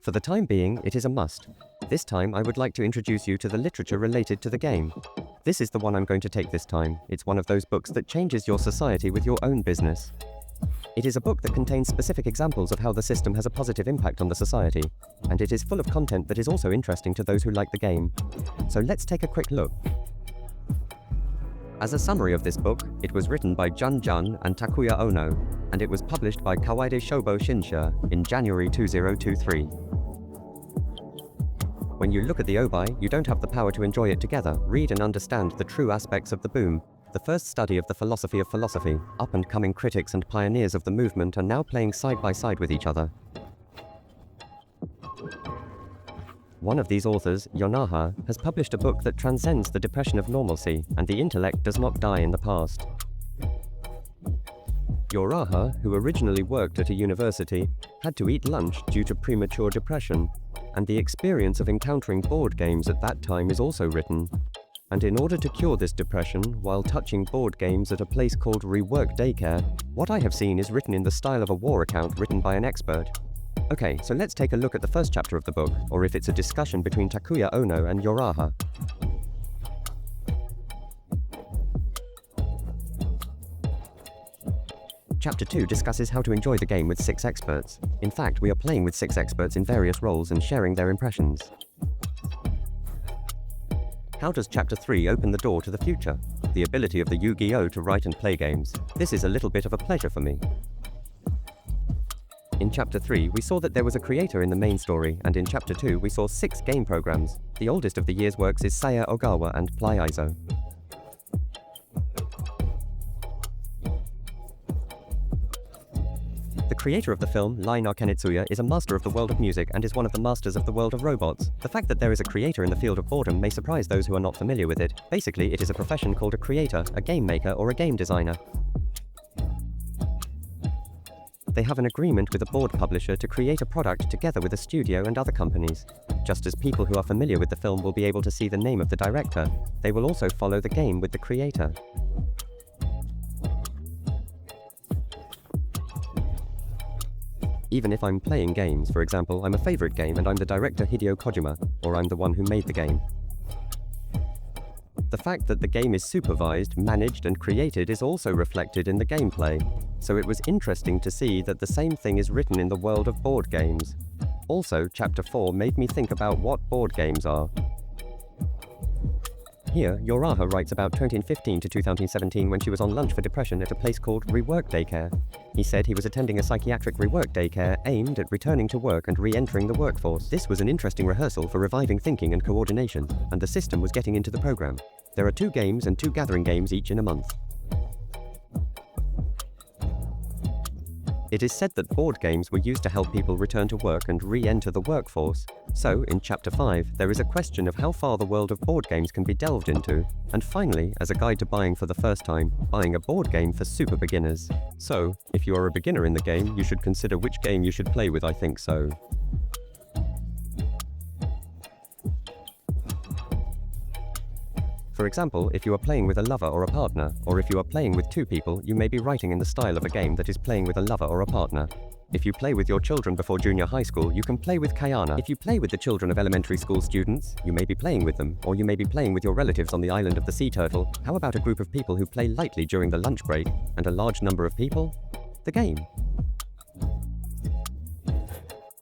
For the time being, it is a must. This time, I would like to introduce you to the literature related to the game. This is the one I'm going to take this time. It's one of those books that changes your society with your own business. It is a book that contains specific examples of how the system has a positive impact on the society, and it is full of content that is also interesting to those who like the game. So let's take a quick look. As a summary of this book, it was written by Jun Jun and Takuya Ono, and it was published by Kawade Shobo Shinsha in January 2023. When you look at the obi, you don't have the power to enjoy it together, read and understand the true aspects of the boom. The first study of the philosophy of philosophy, up-and-coming critics and pioneers of the movement are now playing side by side with each other. One of these authors, Yonaha, has published a book that transcends the depression of normalcy, and the intellect does not die in the past. Yonaha, who originally worked at a university, had to eat lunch due to premature depression, and the experience of encountering board games at that time is also written. And in order to cure this depression, while touching board games at a place called Rework Daycare, what I have seen is written in the style of a war account written by an expert. Okay, so let's take a look at the first chapter of the book, or if it's a discussion between Takuya Ono and Yonaha. Chapter 2 discusses how to enjoy the game with 6 experts. In fact, we are playing with 6 experts in various roles and sharing their impressions. How does Chapter 3 open the door to the future? The ability of the Yu-Gi-Oh! To write and play games. This is a little bit of a pleasure for me. In Chapter 3, we saw that there was a creator in the main story, and in Chapter 2, we saw 6 game programs. The oldest of the year's works is Saya Ogawa and Ply Iso. The creator of the film, Lie no Kenetsuya, is a master of the world of music and is one of the masters of the world of robots. The fact that there is a creator in the field of boredom may surprise those who are not familiar with it. Basically, it is a profession called a creator, a game maker, or a game designer. They have an agreement with a board publisher to create a product together with a studio and other companies. Just as people who are familiar with the film will be able to see the name of the director, they will also follow the game with the creator. Even if I'm playing games, for example, I'm a favorite game and I'm the director Hideo Kojima, or I'm the one who made the game. The fact that the game is supervised, managed, and created is also reflected in the gameplay, so it was interesting to see that the same thing is written in the world of board games. Also, Chapter 4 made me think about what board games are. Here, Yonaha writes about 2015 to 2017 when she was on lunch for depression at a place called Rework Daycare. He said he was attending a psychiatric rework daycare aimed at returning to work and re-entering the workforce. This was an interesting rehearsal for reviving thinking and coordination, and the system was getting into the program. There are 2 games and 2 gathering games each in a month. It is said that board games were used to help people return to work and re-enter the workforce. So, in Chapter 5, there is a question of how far the world of board games can be delved into. And finally, as a guide to buying for the first time, buying a board game for super beginners. So, if you are a beginner in the game, you should consider which game you should play with, I think so. For example, if you are playing with a lover or a partner, or if you are playing with 2 people, you may be writing in the style of a game that is playing with a lover or a partner. If you play with your children before junior high school, you can play with Kayana. If you play with the children of elementary school students, you may be playing with them, or you may be playing with your relatives on the island of the sea turtle. How about a group of people who play lightly during the lunch break, and a large number of people? The game.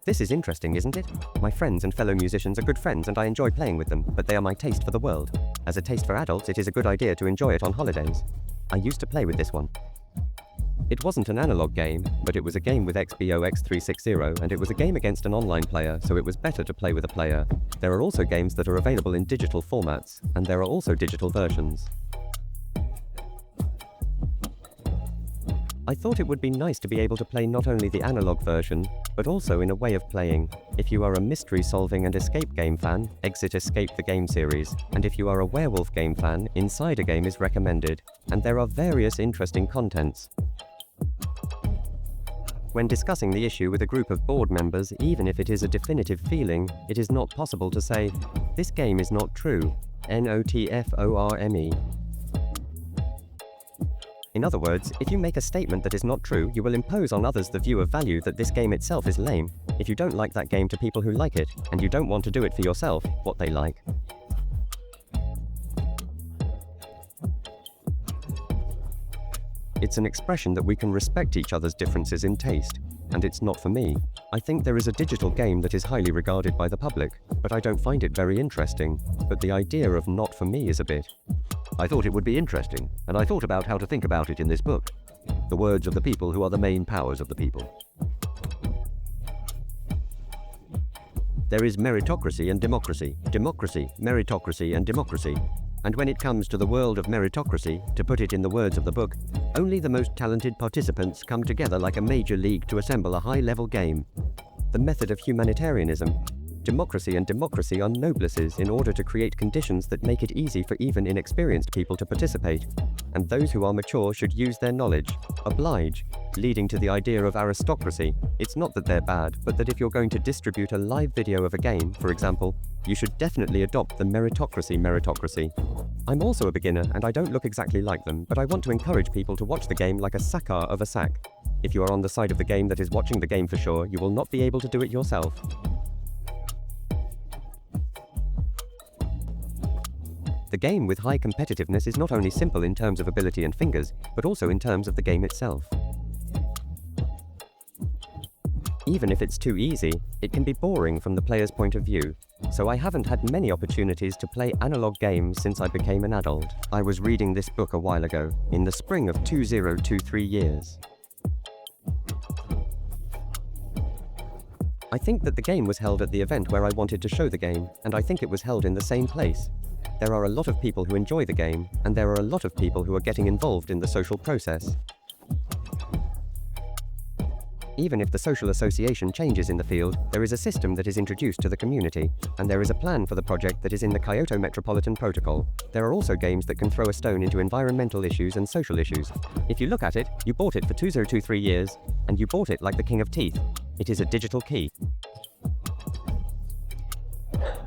This is interesting, isn't it? My friends and fellow musicians are good friends and I enjoy playing with them, but they are my taste for the world. As a taste for adults, it is a good idea to enjoy it on holidays. I used to play with this one. It wasn't an analog game, but it was a game with XBOX360, and it was a game against an online player, so it was better to play with a player. There are also games that are available in digital formats, and there are also digital versions. I thought it would be nice to be able to play not only the analog version, but also in a way of playing. If you are a mystery-solving and escape game fan, Exit Escape the game series, and if you are a werewolf game fan, Inside a Game is recommended, and there are various interesting contents. When discussing the issue with a group of board members, even if it is a definitive feeling, it is not possible to say, "This game is not true." NOTFORME. In other words, if you make a statement that is not true, you will impose on others the view of value that this game itself is lame, if you don't like that game to people who like it, and you don't want to do it for yourself, what they like. It's an expression that we can respect each other's differences in taste, and it's not for me. I think there is a digital game that is highly regarded by the public, but I don't find it very interesting, but the idea of not for me is a bit. I thought it would be interesting, and I thought about how to think about it in this book. The words of the people who are the main powers of the people. There is meritocracy and democracy, meritocracy and democracy. And when it comes to the world of meritocracy, to put it in the words of the book, only the most talented participants come together like a major league to assemble a high-level game. The method of humanitarianism. Democracy and democracy are noblices in order to create conditions that make it easy for even inexperienced people to participate. And those who are mature should use their knowledge, oblige, leading to the idea of aristocracy. It's not that they're bad, but that if you're going to distribute a live video of a game, for example, you should definitely adopt the meritocracy. I'm also a beginner and I don't look exactly like them, but I want to encourage people to watch the game like a sakar of a sack. If you are on the side of the game that is watching the game for sure, you will not be able to do it yourself. The game with high competitiveness is not only simple in terms of ability and fingers, but also in terms of the game itself. Even if it's too easy, it can be boring from the player's point of view, so I haven't had many opportunities to play analog games since I became an adult. I was reading this book a while ago, in the spring of 2023 years. I think that the game was held at the event where I wanted to show the game, and I think it was held in the same place. There are a lot of people who enjoy the game, and there are a lot of people who are getting involved in the social process. Even if the social association changes in the field, there is a system that is introduced to the community, and there is a plan for the project that is in the Kyoto Metropolitan Protocol. There are also games that can throw a stone into environmental issues and social issues. If you look at it, you bought it for 2023 years, and you bought it like the king of teeth. It is a digital key.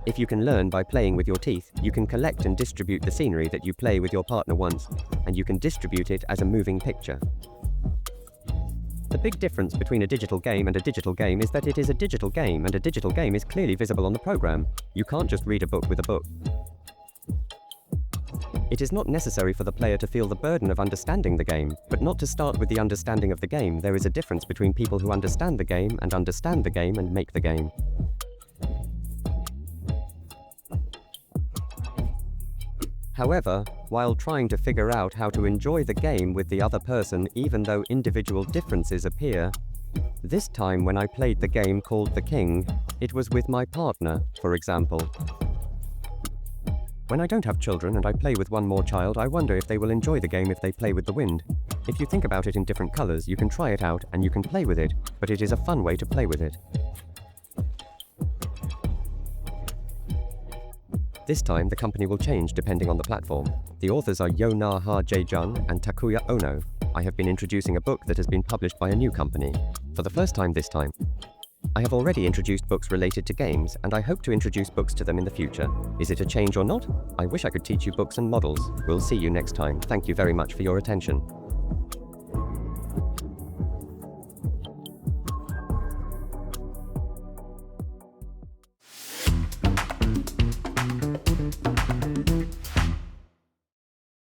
If you can learn by playing with your teeth, you can collect and distribute the scenery that you play with your partner once, and you can distribute it as a moving picture. The big difference between a digital game and a digital game is that it is a digital game, and a digital game is clearly visible on the program. You can't just read a book with a book. It is not necessary for the player to feel the burden of understanding the game, but not to start with the understanding of the game. There is a difference between people who understand the game and make the game. However, while trying to figure out how to enjoy the game with the other person even though individual differences appear, this time when I played the game called The King, it was with my partner, for example. When I don't have children and I play with one more child, I wonder if they will enjoy the game if they play with the wind. If you think about it in different colors, you can try it out and you can play with it, but it is a fun way to play with it. This time, the company will change depending on the platform. The authors are Yonaha J-jun and Takuya Ono. I have been introducing a book that has been published by a new company, for the first time this time. I have already introduced books related to games, and I hope to introduce books to them in the future. Is it a change or not? I wish I could teach you books and models. We'll see you next time. Thank you very much for your attention.